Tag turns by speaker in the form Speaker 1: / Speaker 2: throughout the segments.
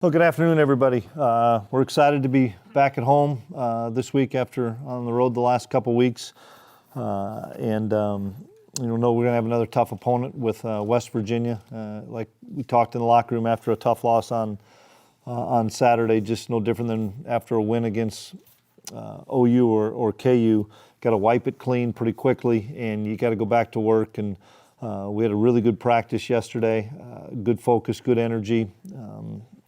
Speaker 1: Well, good afternoon, everybody. We're excited to be back at home this week after on the road the last couple weeks. And we're going to have another tough opponent with West Virginia. Like we talked in the locker room after a tough loss on Saturday, just no different than after a win against OU or KU. Got to wipe it clean pretty quickly, and you got to go back to work. And we had a really good practice yesterday, good focus, good energy.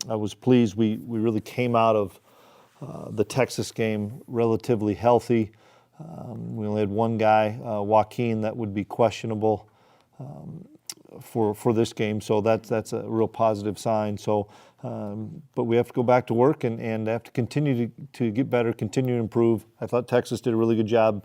Speaker 1: I was pleased. We really came out of the Texas game relatively healthy. We only had one guy, Joaquin, that would be questionable for this game, so that's a real positive sign. So, but we have to go back to work and have to continue to get better, continue to improve. I thought Texas did a really good job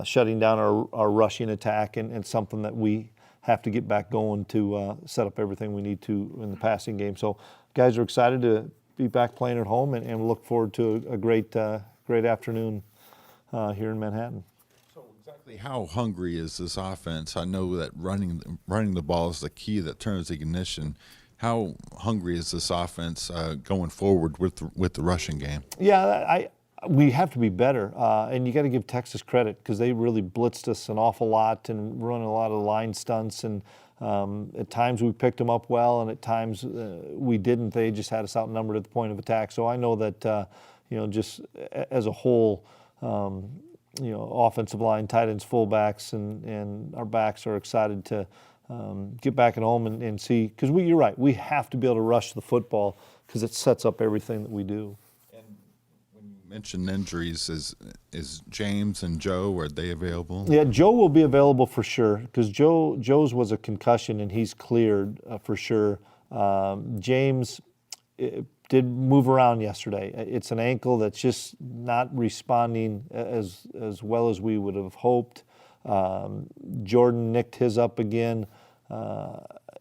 Speaker 1: shutting down our rushing attack, and something that we have to get back going to set up everything we need to in the passing game. So guys are excited to be back playing at home and look forward to a great afternoon here in Manhattan.
Speaker 2: So exactly how hungry is this offense? I know that running the ball is the key that turns the ignition. How hungry is this offense going forward with the rushing game?
Speaker 1: Yeah, we have to be better, and you got to give Texas credit because they really blitzed us an awful lot and run a lot of line stunts, and at times we picked them up well, and at times we didn't. They just had us outnumbered at the point of attack. So I know that just as a whole, offensive line, tight ends, fullbacks, and our backs are excited to get back at home and see, because you're right, we have to be able to rush the football because it sets up everything that we do.
Speaker 2: Mentioned injuries, is James and Joe, are they available?
Speaker 1: Yeah, Joe will be available for sure because Joe's was a concussion and he's cleared for sure. James did move around yesterday. It's an ankle that's just not responding as well as we would have hoped. Jordan nicked his up again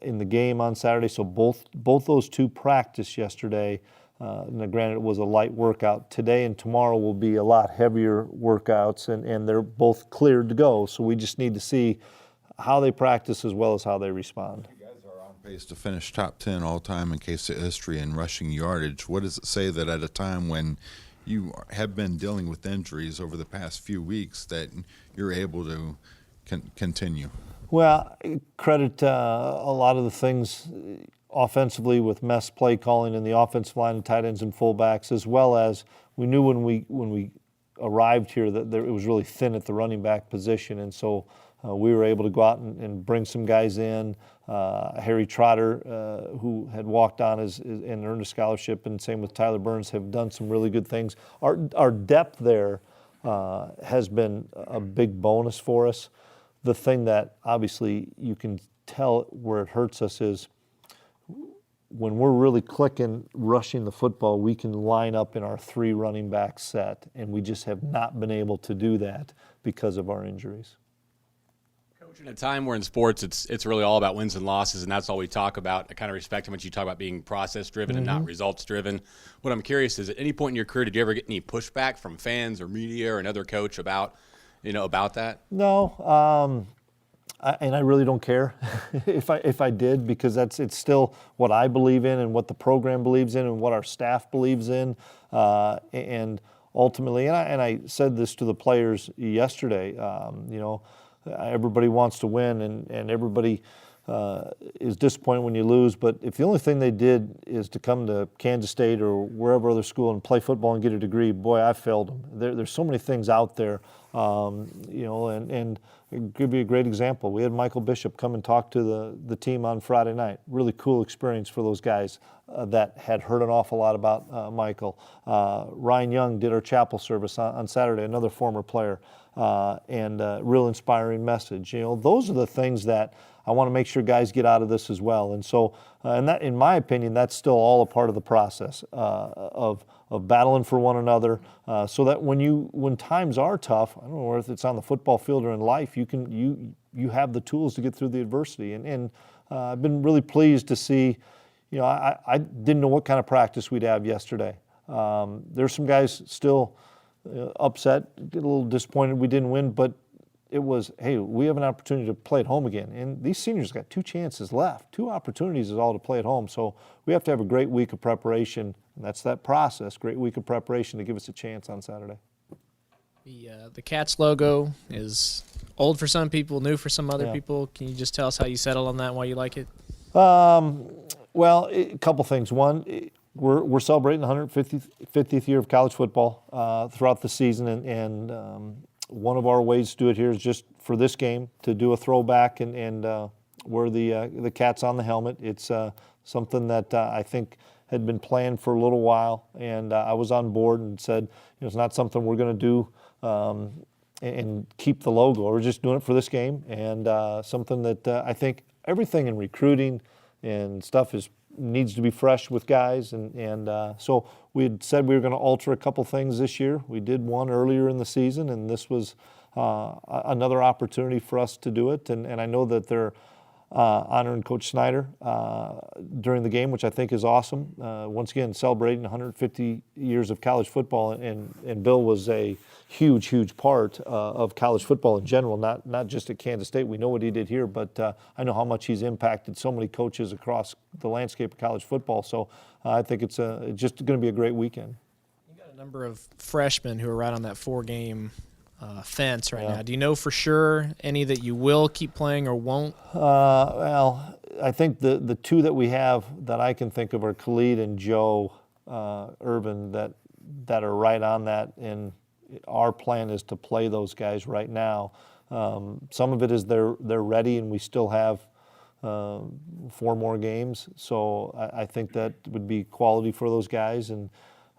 Speaker 1: in the game on Saturday, so both those two practiced yesterday. Now, granted, it was a light workout. Today and tomorrow will be a lot heavier workouts, and they're both cleared to go. So we just need to see how they practice as well as how they respond.
Speaker 2: You guys are on pace to finish top 10 all-time in K-State history in rushing yardage. What does it say that at a time when you have been dealing with injuries over the past few weeks that you're able to continue?
Speaker 1: Well, credit a lot of the things offensively with mess play calling in the offensive line and tight ends and fullbacks, as well as we knew when we arrived here that it was really thin at the running back position, and so we were able to go out and bring some guys in. Harry Trotter, who had walked on and earned a scholarship, and same with Tyler Burns, have done some really good things. Our depth there has been a big bonus for us. The thing that obviously you can tell where it hurts us is when we're really clicking, rushing the football, we can line up in our 3 running back set, and we just have not been able to do that because of our injuries.
Speaker 3: Coach, in a time where in sports it's really all about wins and losses, and that's all we talk about. I kind of respect how much you talk about being process-driven and not results-driven. What I'm curious is, at any point in your career, did you ever get any pushback from fans or media or another coach about that?
Speaker 1: No. And I really don't care if I did, because it's still what I believe in and what the program believes in and what our staff believes in, and ultimately, and I said this to the players yesterday. Everybody wants to win, and everybody is disappointed when you lose. But if the only thing they did is to come to Kansas State or wherever other school and play football and get a degree, boy, I failed them. There's so many things out there, and I'll give you a great example. We had Michael Bishop come and talk to the team on Friday night. Really cool experience for those guys that had heard an awful lot about Michael. Ryan Young did our chapel service on Saturday, another former player, and real inspiring message. Those are the things that I want to make sure guys get out of this as well. And so, and that, in my opinion, that's still all a part of the process of battling for one another, so that when times are tough, I don't know if it's on the football field or in life, you have the tools to get through the adversity. And I've been really pleased to see. I didn't know what kind of practice we'd have yesterday. There's some guys still upset, get a little disappointed we didn't win, but it was, hey, we have an opportunity to play at home again. And these seniors got 2 chances left. 2 opportunities is all to play at home. So we have to have a great week of preparation, and that's that process, great week of preparation to give us a chance on Saturday.
Speaker 4: The Cats logo is old for some people, new for some other people. Can you just tell us how you settled on that and why you like it?
Speaker 1: Well, a couple things. One, we're celebrating the 150th year of college football throughout the season, and one of our ways to do it here is just for this game to do a throwback and wear the Cats on the helmet. It's something that I think had been planned for a little while, and I was on board and said, it's not something we're going to do and keep the logo. We're just doing it for this game, and something that I think everything in recruiting and stuff needs to be fresh with guys, and so we had said we were going to alter a couple things this year. We did one earlier in the season, and this was another opportunity for us to do it, and I know that they're honoring Coach Snyder during the game, which I think is awesome. Once again, celebrating 150 years of college football, and Bill was a huge part of college football in general, not just at Kansas State. We know what he did here, but I know how much he's impacted so many coaches across the landscape of college football. So I think it's just going to be a great weekend.
Speaker 4: You got a number of freshmen who are right on that 4-game fence right now. Do you know for sure any that you will keep playing or won't?
Speaker 1: Well, I think the 2 that we have that I can think of are Khalid and Joe Irvin that are right on that, and our plan is to play those guys right now. Some of it is they're ready, and we still have 4 more games, so I think that would be quality for those guys. And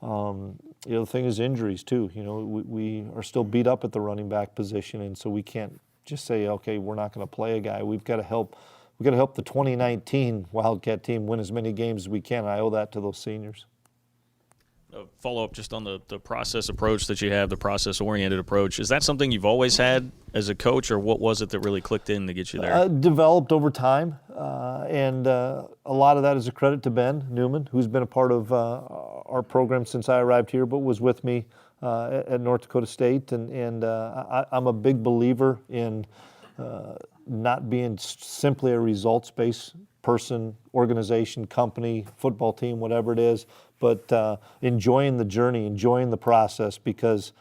Speaker 1: the thing is injuries too. We are still beat up at the running back position, and so we can't just say, okay, we're not going to play a guy. We've got to help the 2019 Wildcat team win as many games as we can. I owe that to those seniors.
Speaker 5: Follow up just on the process approach that you have, the process-oriented approach. Is that something you've always had as a coach, or what was it that really clicked in to get you there?
Speaker 1: Developed over time, and a lot of that is a credit to Ben Newman, who's been a part of our program since I arrived here, but was with me at North Dakota State. And I'm a big believer in not being simply a results-based person, organization, company, football team, whatever it is, but enjoying the journey, enjoying the process, because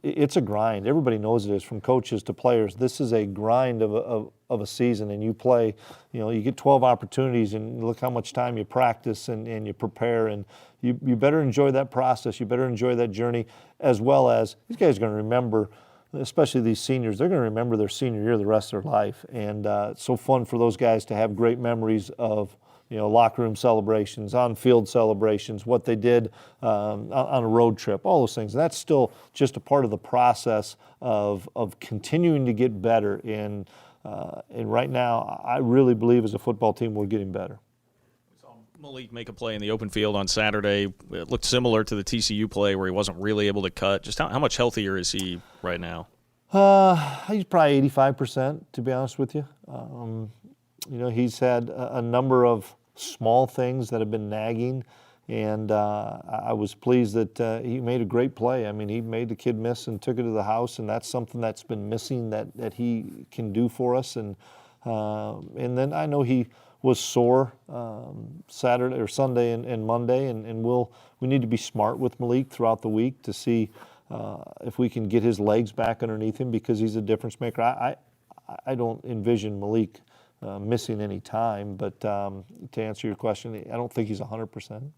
Speaker 1: it's a grind. Everybody knows it is, from coaches to players. This is a grind of a season, and you play, you get 12 opportunities, and look how much time you practice and you prepare, and you better enjoy that process. You better enjoy that journey, as well as these guys are going to remember, especially these seniors, they're going to remember their senior year the rest of their life. And it's so fun for those guys to have great memories of, locker room celebrations, on-field celebrations, what they did on a road trip, all those things. And that's still just a part of the process of continuing to get better. And right now, I really believe as a football team, we're getting better.
Speaker 5: Malik make a play in the open field on Saturday. It looked similar to the TCU play where he wasn't really able to cut. Just how much healthier is he right now?
Speaker 1: He's probably 85%, to be honest with you. He's had a number of small things that have been nagging, and I was pleased that he made a great play. I mean, he made the kid miss and took it to the house, and that's something that's been missing that he can do for us. And then I know he was sore Saturday or Sunday and Monday, and we need to be smart with Malik throughout the week to see if we can get his legs back underneath him, because he's a difference maker. I don't envision Malik missing any time, but to answer your question, I don't think he's 100%.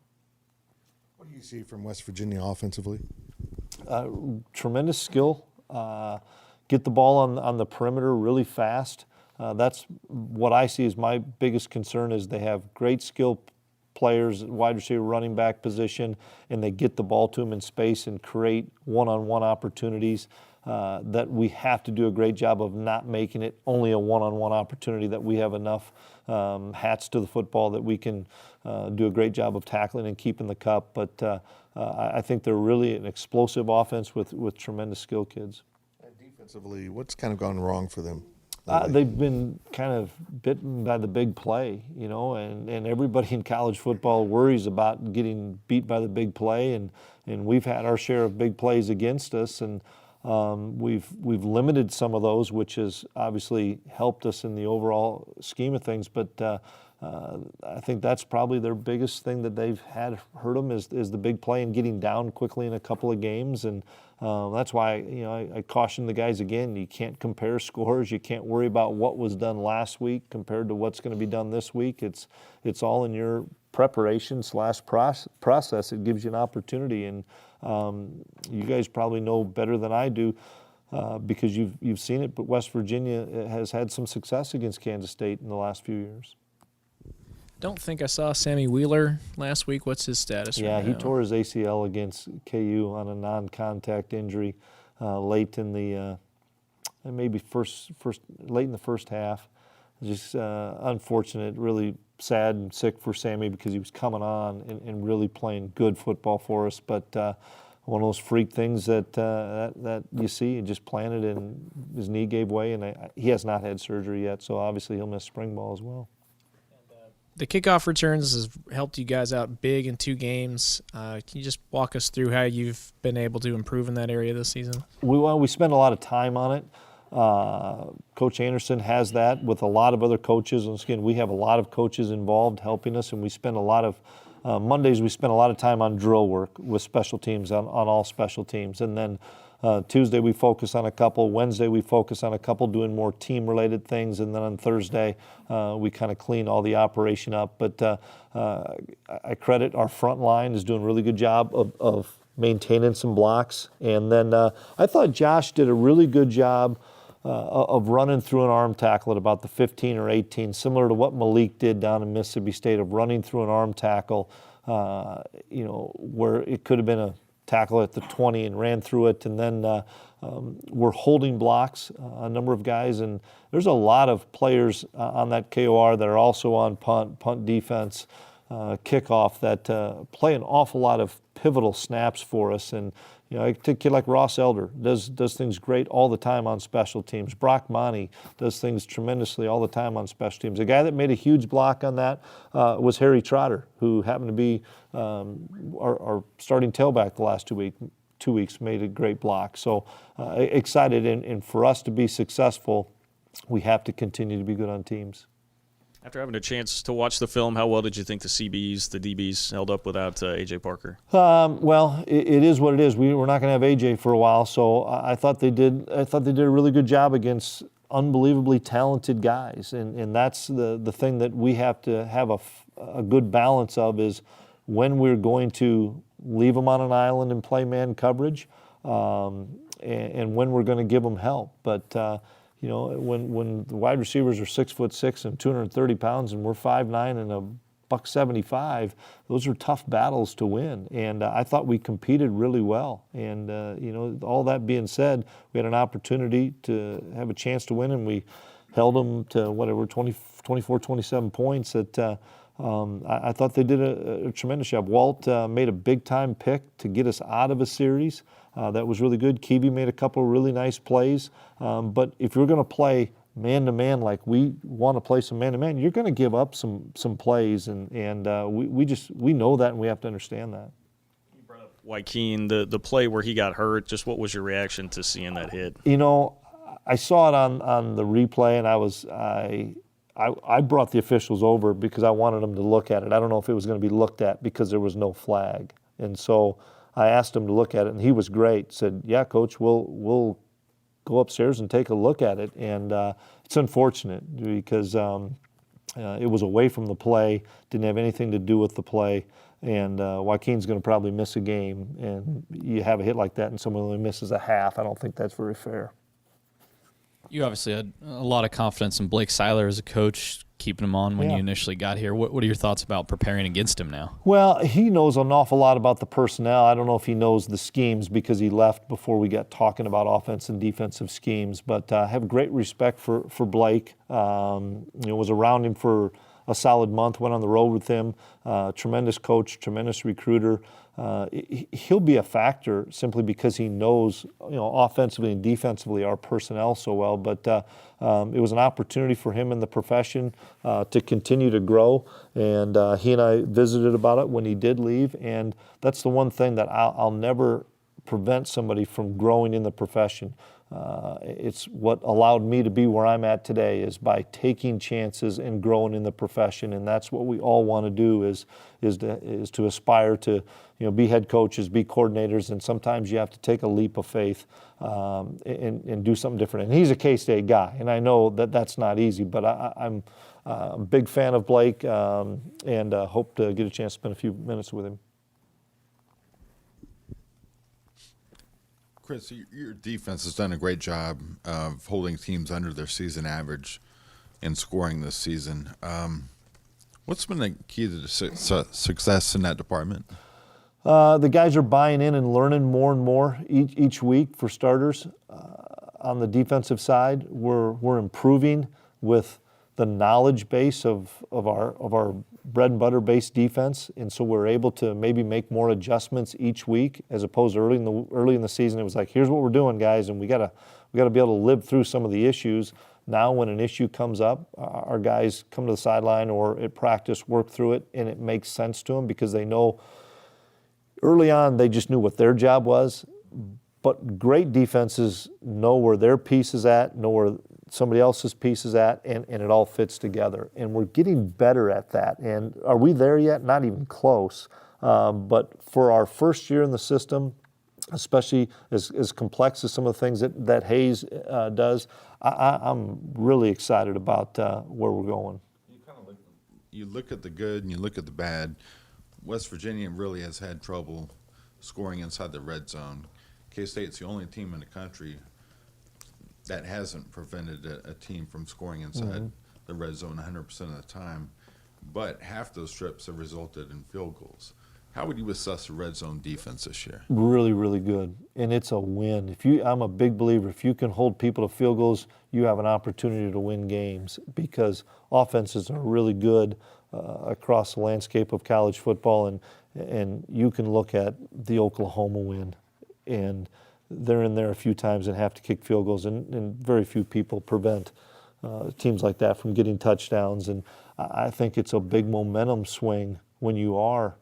Speaker 6: What do you see from West Virginia offensively?
Speaker 1: Tremendous skill. Get the ball on the perimeter really fast. That's what I see as my biggest concern, is they have great skill players, wide receiver, running back position, and they get the ball to them in space and create one-on-one opportunities that we have to do a great job of not making it only a one-on-one opportunity, that we have enough hats to the football that we can do a great job of tackling and keeping the cup. But I think they're really an explosive offense with tremendous skill kids.
Speaker 6: And defensively, what's kind of gone wrong for them?
Speaker 1: They've been kind of bitten by the big play, and everybody in college football worries about getting beat by the big play, and we've had our share of big plays against us, and We've limited some of those, which has obviously helped us in the overall scheme of things. But I think that's probably their biggest thing that they've had hurt them is the big play and getting down quickly in a couple of games. And that's why I caution the guys again. You can't compare scores. You can't worry about what was done last week compared to what's going to be done this week. It's all in your preparation / process. It gives you an opportunity, and you guys probably know better than I do because you've seen it. But West Virginia has had some success against Kansas State in the last few years.
Speaker 4: Don't think I saw Sammy Wheeler last week. What's his status?
Speaker 1: Yeah,
Speaker 4: right
Speaker 1: he
Speaker 4: now?
Speaker 1: tore his ACL against KU on a non-contact injury late in the late in the first half. Just unfortunate, really sad and sick for Sammy because he was coming on and really playing good football for us. But one of those freak things that you see, it just planted and his knee gave way, and he has not had surgery yet, so obviously he'll miss spring ball as well.
Speaker 4: The kickoff returns has helped you guys out big in 2 games. Can you just walk us through how you've been able to improve in that area this season?
Speaker 1: We spend a lot of time on it. Coach Anderson has that with a lot of other coaches. And again, we have a lot of coaches involved helping us, and we spend a lot of Mondays. We spend a lot of time on drill work with special teams on all special teams, and then Tuesday we focus on a couple. Wednesday we focus on a couple doing more team-related things, and then on Thursday we kind of clean all the operation up. But I credit our front line is doing a really good job of maintaining some blocks, and then I thought Josh did a really good job of running through an arm tackle at about the 15 or 18, similar to what Malik did down in Mississippi State, of running through an arm tackle, where it could have been a tackle at the 20 and ran through it. And then we're holding blocks, a number of guys, and there's a lot of players on that KOR that are also on punt defense, kickoff, that play an awful lot of pivotal snaps for us. And I take a kid like Ross Elder, does things great all the time on special teams. Brock Monty does things tremendously all the time on special teams. A guy that made a huge block on that was Harry Trotter, who happened to be our starting tailback the last 2 weeks, made a great block. So excited, and for us to be successful, we have to continue to be good on teams.
Speaker 5: After having a chance to watch the film, how well did you think the CBs, the DBs, held up without A.J. Parker?
Speaker 1: Well, it is what it is. We're not going to have A.J. for a while, so I thought they did a really good job against unbelievably talented guys, and that's the thing that we have to have a good balance of, is when we're going to leave them on an island and play man coverage, and when we're going to give them help. But when the wide receivers are 6'6" and 230 pounds, and we're 5'9" and $175, those are tough battles to win. And I thought we competed really well. And all that being said, we had an opportunity to have a chance to win, and we held them to whatever 24, 27 points. That I thought they did a tremendous job. Walt made a big-time pick to get us out of a series. That was really good. Keevy made a couple of really nice plays. But if you're going to play man-to-man like we want to play some man-to-man, you're going to give up some plays. And we know that, and we have to understand that.
Speaker 5: You brought up Joaquin, the play where he got hurt. Just what was your reaction to seeing that hit?
Speaker 1: I saw it on the replay, and I brought the officials over because I wanted them to look at it. I don't know if it was going to be looked at because there was no flag. And so I asked him to look at it, and he was great. Said, "Yeah, Coach, we'll go upstairs and take a look at it." And it's unfortunate because it was away from the play, didn't have anything to do with the play, and Joaquin's going to probably miss a game. And you have a hit like that, and someone only misses a half. I don't think that's very fair.
Speaker 7: You obviously had a lot of confidence in Blake Seiler as a coach, keeping him on when you initially got here. What are your thoughts about preparing against him now? Well,
Speaker 1: he knows an awful lot about the personnel. I don't know if he knows the schemes because he left before we got talking about offense and defensive schemes. But I have great respect for Blake. Was around him for a solid month, went on the road with him. Tremendous coach, tremendous recruiter. He'll be a factor simply because he knows, offensively and defensively our personnel so well. But it was an opportunity for him in the profession to continue to grow. And he and I visited about it when he did leave. And that's the one thing that I'll never prevent somebody from growing in the profession. It's what allowed me to be where I'm at today, is by taking chances and growing in the profession, and that's what we all want to do is to aspire to, be head coaches, be coordinators, and sometimes you have to take a leap of faith and do something different. And he's a K-State guy, and I know that that's not easy, but I'm a big fan of Blake, and hope to get a chance to spend a few minutes with him.
Speaker 2: Chris, your defense has done a great job of holding teams under their season average in scoring this season. What's been the key to the success in that department?
Speaker 1: The guys are buying in and learning more and more each week. For starters, on the defensive side, we're improving with the knowledge base of our bread and butter based defense, and so we're able to maybe make more adjustments each week, as opposed to early in the season it was like, here's what we're doing, guys, and we gotta be able to live through some of the issues. Now when an issue comes up, our guys come to the sideline or at practice work through it, and it makes sense to them because they know early on they just knew what their job was. But great defenses know where their piece is at, know where somebody else's piece is at, and it all fits together. And we're getting better at that. And are we there yet? Not even close. But for our first year in the system, especially as complex as some of the things that Hayes does, I'm really excited about where we're going.
Speaker 2: You look at the good and you look at the bad. West Virginia really has had trouble scoring inside the red zone. K-State's the only team in the country that hasn't prevented a team from scoring inside the red zone 100% of the time, but half those trips have resulted in field goals. How would you assess the red zone defense this year?
Speaker 1: Really, really good, and it's a win. I'm a big believer, if you can hold people to field goals, you have an opportunity to win games, because offenses are really good across the landscape of college football, and you can look at the Oklahoma win, and they're in there a few times and have to kick field goals, and very few people prevent teams like that from getting touchdowns. And I think it's a big momentum swing when you are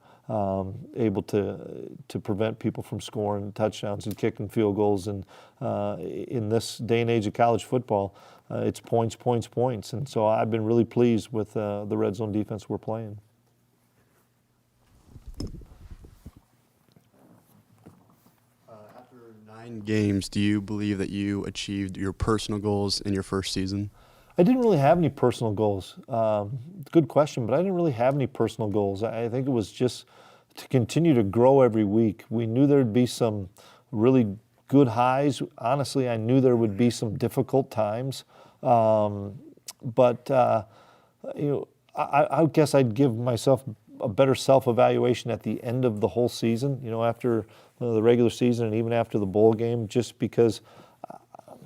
Speaker 1: able to prevent people from scoring touchdowns and kicking field goals. And in this day and age of college football, it's points, points, points. And so I've been really pleased with the red zone defense we're playing.
Speaker 8: After 9 games, do you believe that you achieved your personal goals in your first season?
Speaker 1: I didn't really have any personal goals. Good question, but I didn't really have any personal goals. I think it was just to continue to grow every week. We knew there'd be some really good highs. Honestly, I knew there would be some difficult times. But I guess I'd give myself a better self-evaluation at the end of the whole season, after the regular season and even after the bowl game, just because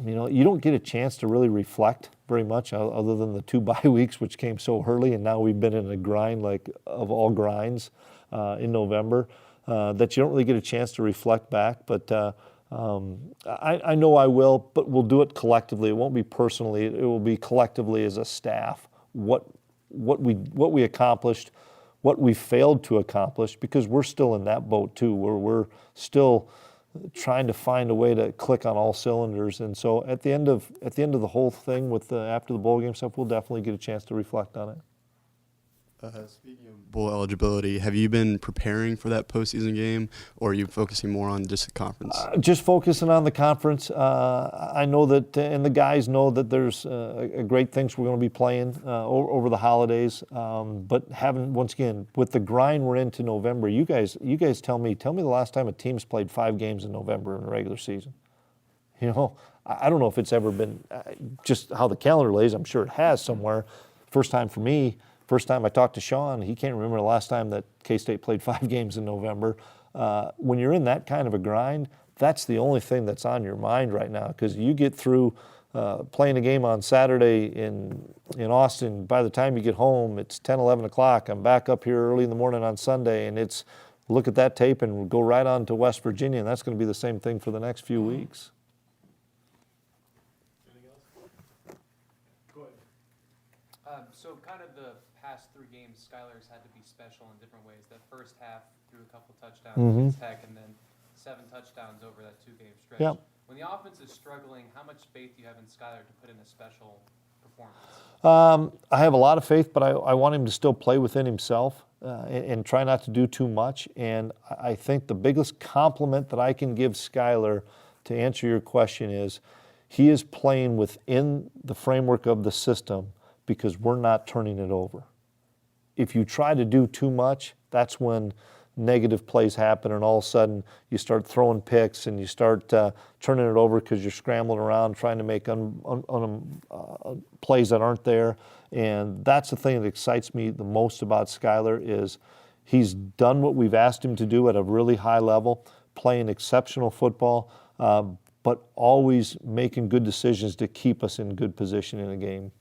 Speaker 1: you don't get a chance to really reflect very much other than the 2 bye weeks, which came so early, and now we've been in a grind like of all grinds in November, that you don't really get a chance to reflect back. But I know I will, but we'll do it collectively. It won't be personally. It will be collectively as a staff, what we accomplished, what we failed to accomplish, because we're still in that boat too, where we're still trying to find a way to click on all cylinders. And so at the end of the whole thing with after the bowl game stuff, we'll definitely get a chance to reflect on it.
Speaker 8: Speaking of bowl eligibility, have you been preparing for that postseason game, or are you focusing more on just the conference?
Speaker 1: Just focusing on the conference. I know that, and the guys know that there's great things we're going to be playing over the holidays. But once again, with the grind we're into November, you guys tell me the last time a team's played 5 games in November in a regular season. I don't know if it's ever been just how the calendar lays. I'm sure it has somewhere. First time for me. First time I talked to Sean, he can't remember the last time that K-State played 5 games in November. When you're in that kind of a grind, that's the only thing that's on your mind right now, because you get through playing a game on Saturday in Austin. By the time you get home, it's 10, 11 o'clock. I'm back up here early in the morning on Sunday, and it's look at that tape and go right on to West Virginia, and that's going to be the same thing for the next few weeks.
Speaker 9: So kind of the past 3 games, Skylar's had to be special in different ways. That first half threw a couple touchdowns against Tech, and then 7 touchdowns over that 2-game stretch.
Speaker 1: Yep.
Speaker 9: When the offense is struggling, how much faith do you have in Skylar to put in a special performance?
Speaker 1: I have a lot of faith, but I want him to still play within himself and try not to do too much. And I think the biggest compliment that I can give Skylar, to answer your question, is he is playing within the framework of the system because we're not turning it over. If you try to do too much, that's when negative plays happen, and all of a sudden you start throwing picks and you start turning it over because you're scrambling around trying to make plays that aren't there. And that's the thing that excites me the most about Skylar is he's done what we've asked him to do at a really high level, playing exceptional football, but always making good decisions to keep us in good position in a game.